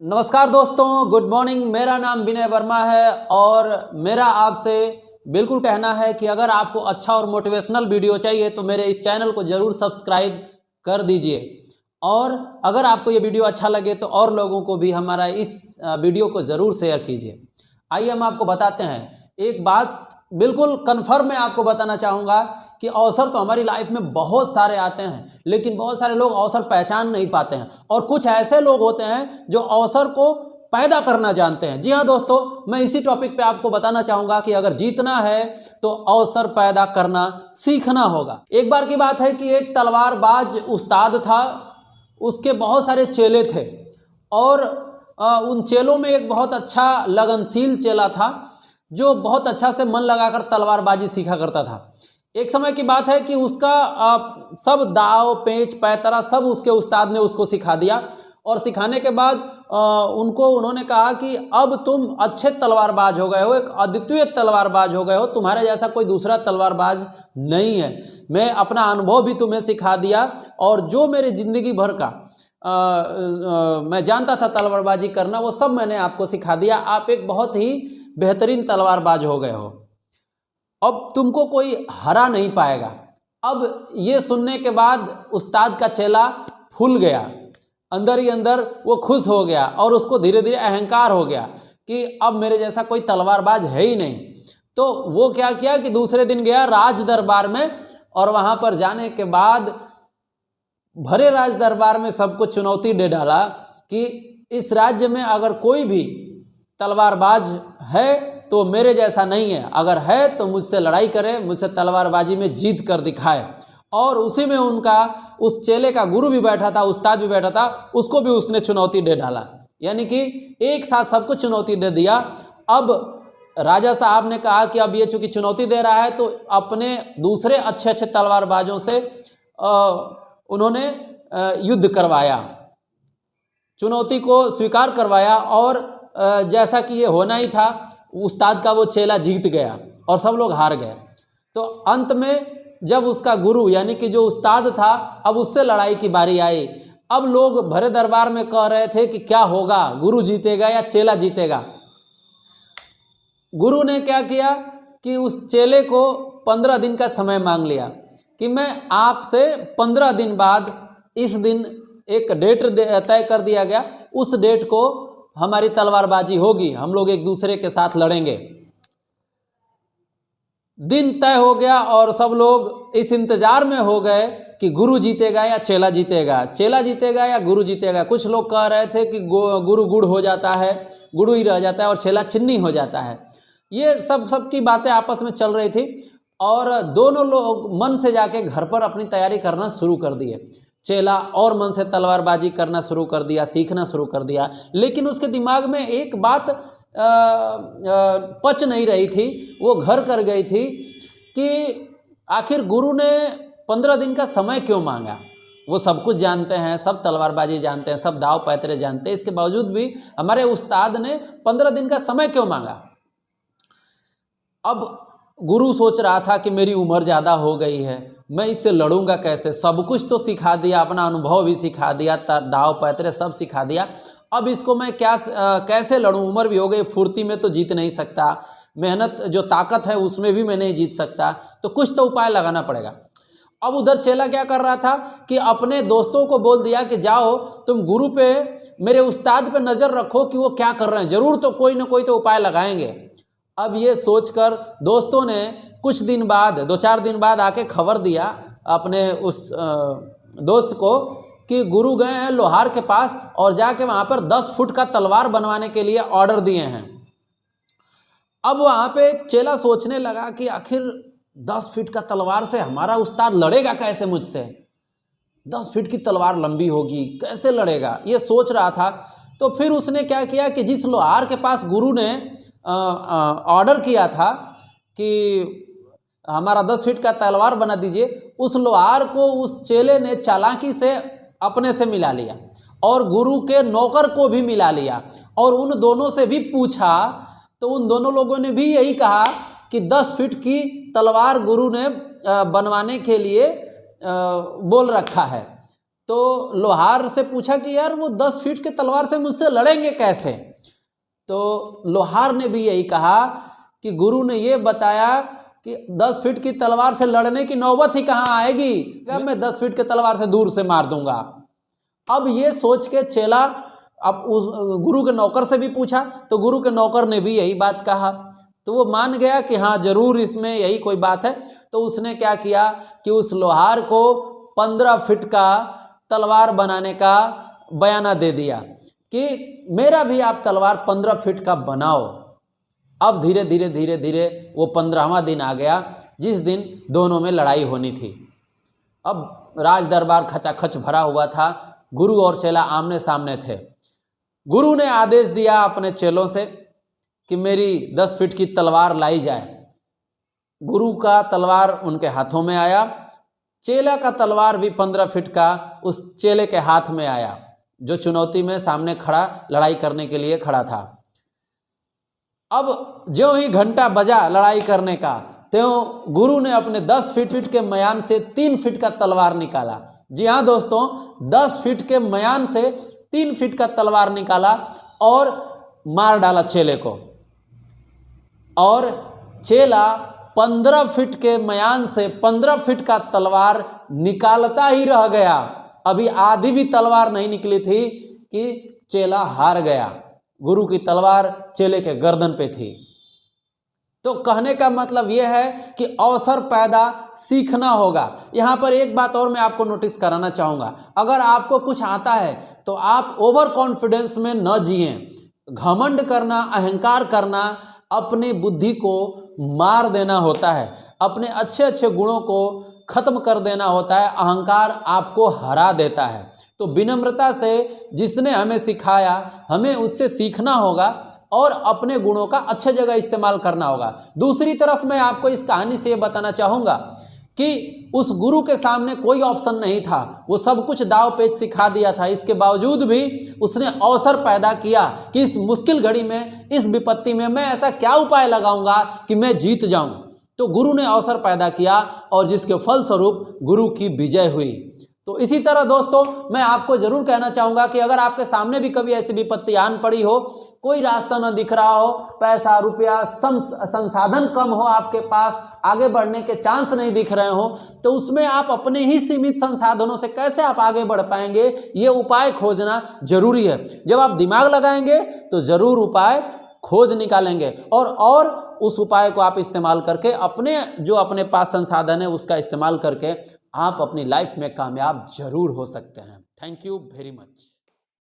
नमस्कार दोस्तों, good morning. मेरा नाम विनय वर्मा है और मेरा आपसे बिल्कुल कहना है कि अगर आपको अच्छा और मोटिवेशनल वीडियो चाहिए तो मेरे इस चैनल को ज़रूर सब्सक्राइब कर दीजिए। और अगर आपको ये वीडियो अच्छा लगे तो और लोगों को भी हमारा इस वीडियो को ज़रूर शेयर कीजिए। आइए हम आपको बताते हैं एक बात बिल्कुल कन्फर्म मैं आपको बताना चाहूँगा कि अवसर तो हमारी लाइफ में बहुत सारे आते हैं, लेकिन बहुत सारे लोग अवसर पहचान नहीं पाते हैं और कुछ ऐसे लोग होते हैं जो अवसर को पैदा करना जानते हैं। जी हाँ दोस्तों, मैं इसी टॉपिक पे आपको बताना चाहूँगा कि अगर जीतना है तो अवसर पैदा करना सीखना होगा। एक बार की बात है कि एक तलवारबाज उस्ताद था, उसके बहुत सारे चेले थे और उन चेलों में एक बहुत अच्छा लगनशील चेला था जो बहुत अच्छा से मन लगाकर तलवारबाजी सीखा करता था। एक समय की बात है कि उसका सब दाव पेंच पैतरा सब उसके उस्ताद ने उसको सिखा दिया और सिखाने के बाद उन्होंने कहा कि अब तुम अच्छे तलवारबाज हो गए हो, एक अद्वितीय तलवारबाज हो गए हो, तुम्हारे जैसा कोई दूसरा तलवारबाज नहीं है। मैं अपना अनुभव भी तुम्हें सिखा दिया और जो मेरी ज़िंदगी भर का मैं जानता था तलवारबाजी करना, वो सब मैंने आपको सिखा दिया। आप एक बहुत ही बेहतरीन तलवारबाज हो गए हो, अब तुमको कोई हरा नहीं पाएगा। अब ये सुनने के बाद उस्ताद का चेला फूल गया, अंदर ही अंदर वो खुश हो गया और उसको धीरे धीरे अहंकार हो गया कि अब मेरे जैसा कोई तलवारबाज है ही नहीं। तो वो क्या किया कि दूसरे दिन गया राज दरबार में और वहाँ पर जाने के बाद भरे राज दरबार में सबको चुनौती दे डाला कि इस राज्य में अगर कोई भी तलवारबाज है तो मेरे जैसा नहीं है, अगर है तो मुझसे लड़ाई करे, मुझसे तलवारबाजी में जीत कर दिखाए। और उसी में उनका उस चेले का गुरु भी बैठा था, उस्ताद भी बैठा था, उसको भी उसने चुनौती दे डाला, यानी कि एक साथ सबको चुनौती दे दिया। अब राजा साहब ने कहा कि अब ये चूंकि चुनौती दे रहा है तो अपने दूसरे अच्छे अच्छे तलवारबाजों से उन्होंने युद्ध करवाया, चुनौती को स्वीकार करवाया और जैसा कि ये होना ही था, उस्ताद का वो चेला जीत गया और सब लोग हार गए। तो अंत में जब उसका गुरु यानी कि जो उस्ताद था, अब उससे लड़ाई की बारी आई। अब लोग भरे दरबार में कह रहे थे कि क्या होगा, गुरु जीतेगा या चेला जीतेगा। गुरु ने क्या किया कि उस चेले को 15 दिन का समय मांग लिया कि मैं आपसे 15 दिन बाद, इस दिन एक डेट तय कर दिया गया, उस डेट को हमारी तलवारबाजी होगी, हम लोग एक दूसरे के साथ लड़ेंगे। दिन तय हो गया और सब लोग इस इंतजार में हो गए कि गुरु जीतेगा या चेला जीतेगा, चेला जीतेगा या गुरु जीतेगा। कुछ लोग कह रहे थे कि गुरु गुड़ हो जाता है, गुरु ही रह जाता है और चेला चिन्नी हो जाता है। ये सब की बातें आपस में चल रही थी और दोनों लोग मन से जाके घर पर अपनी तैयारी करना शुरू कर दिए। चेला और मन से तलवारबाजी करना शुरू कर दिया, सीखना शुरू कर दिया, लेकिन उसके दिमाग में एक बात पच नहीं रही थी, वो घर कर गई थी कि आखिर गुरु ने 15 दिन का समय क्यों मांगा। वो सब कुछ जानते हैं, सब तलवारबाजी जानते हैं, सब दाव पैतरे जानते हैं, इसके बावजूद भी हमारे उस्ताद ने 15 दिन का समय क्यों मांगा। अब गुरु सोच रहा था कि मेरी उम्र ज़्यादा हो गई है, मैं इससे लड़ूंगा कैसे, सब कुछ तो सिखा दिया, अपना अनुभव भी सिखा दिया, दाव पैतरे सब सिखा दिया, अब इसको मैं कैसे लड़ूं, उम्र भी हो गई, फुर्ती में तो जीत नहीं सकता, मेहनत जो ताकत है उसमें भी मैं नहीं जीत सकता, तो कुछ तो उपाय लगाना पड़ेगा। अब उधर चेला क्या कर रहा था कि अपने दोस्तों को बोल दिया कि जाओ तुम गुरु पे, मेरे उस्ताद पे नज़र रखो कि वो क्या कर रहे हैं, ज़रूर तो कोई ना कोई तो उपाय लगाएंगे। अब ये सोचकर दोस्तों ने कुछ दिन बाद, 2-4 दिन बाद आके खबर दिया अपने उस दोस्त को कि गुरु गए हैं लोहार के पास और जाके वहाँ पर 10 फुट का तलवार बनवाने के लिए ऑर्डर दिए हैं। अब वहाँ पे चेला सोचने लगा कि आखिर 10 फीट का तलवार से हमारा उस्ताद लड़ेगा कैसे मुझसे, 10 फीट की तलवार लंबी होगी, कैसे लड़ेगा, ये सोच रहा था। तो फिर उसने क्या किया कि जिस लोहार के पास गुरु ने ऑर्डर किया था कि हमारा 10 फीट का तलवार बना दीजिए, उस लोहार को उस चेले ने चालाकी से अपने से मिला लिया और गुरु के नौकर को भी मिला लिया और उन दोनों से भी पूछा, तो उन दोनों लोगों ने भी यही कहा कि 10 फीट की तलवार गुरु ने बनवाने के लिए बोल रखा है। तो लोहार से पूछा कि यार वो 10 फीट के तलवार से मुझसे लड़ेंगे कैसे। तो लोहार ने भी यही कहा कि गुरु ने ये बताया कि 10 फीट की तलवार से लड़ने की नौबत ही कहाँ आएगी, मैं 10 फीट के तलवार से दूर से मार दूंगा। अब ये सोच के चेला अब उस गुरु के नौकर से भी पूछा, तो गुरु के नौकर ने भी यही बात कहा। तो वो मान गया कि हाँ जरूर इसमें यही कोई बात है। तो उसने क्या किया कि उस लोहार को 15 फीट का तलवार बनाने का बयाना दे दिया कि मेरा भी आप तलवार 15 फीट का बनाओ। अब धीरे धीरे धीरे धीरे वो 15वां दिन आ गया जिस दिन दोनों में लड़ाई होनी थी। अब राज दरबार खचाखच भरा हुआ था, गुरु और चेला आमने सामने थे। गुरु ने आदेश दिया अपने चेलों से कि मेरी 10 फीट की तलवार लाई जाए। गुरु का तलवार उनके हाथों में आया, चेला का तलवार भी 15 फीट का उस चेले के हाथ में आया जो चुनौती में सामने खड़ा लड़ाई करने के लिए खड़ा था। अब ज्यों ही घंटा बजा लड़ाई करने का, त्यों गुरु ने अपने 10 फीट के मयान से 3 फीट का तलवार निकाला। जी हाँ दोस्तों, 10 फीट के मयान से 3 फीट का तलवार निकाला और मार डाला चेले को। और चेला 15 फीट के मयान से 15 फीट का तलवार निकालता ही रह गया। अभी आधी भी तलवार नहीं निकली थी कि चेला हार गया। गुरु की तलवार चेले के गर्दन पे थी। तो कहने का मतलब यह है कि अवसर पैदा सीखना होगा। यहाँ पर एक बात और मैं आपको नोटिस कराना चाहूँगा, अगर आपको कुछ आता है तो आप ओवर कॉन्फिडेंस में न जिएं। घमंड करना, अहंकार करना अपनी बुद्धि को मार देना होता है, अपने अच्छे अच्छे गुणों को खत्म कर देना होता है। अहंकार आपको हरा देता है। तो विनम्रता से जिसने हमें सिखाया हमें उससे सीखना होगा और अपने गुणों का अच्छे जगह इस्तेमाल करना होगा। दूसरी तरफ मैं आपको इस कहानी से ये बताना चाहूँगा कि उस गुरु के सामने कोई ऑप्शन नहीं था, वो सब कुछ दाव पेच सिखा दिया था। इसके बावजूद भी उसने अवसर पैदा किया कि इस मुश्किल घड़ी में, इस विपत्ति में मैं ऐसा क्या उपाय लगाऊंगा कि मैं जीत जाऊं। तो गुरु ने अवसर पैदा किया और जिसके फलस्वरूप गुरु की विजय हुई। तो इसी तरह दोस्तों मैं आपको जरूर कहना चाहूँगा कि अगर आपके सामने भी कभी ऐसी विपत्ति आन पड़ी हो, कोई रास्ता न दिख रहा हो, पैसा रुपया संसाधन कम हो, आपके पास आगे बढ़ने के चांस नहीं दिख रहे हो, तो उसमें आप अपने ही सीमित संसाधनों से कैसे आप आगे बढ़ पाएंगे, ये उपाय खोजना जरूरी है। जब आप दिमाग लगाएंगे तो जरूर उपाय खोज निकालेंगे और उस उपाय को आप इस्तेमाल करके अपने पास संसाधन है उसका इस्तेमाल करके आप अपनी लाइफ में कामयाब जरूर हो सकते हैं। Thank you very much.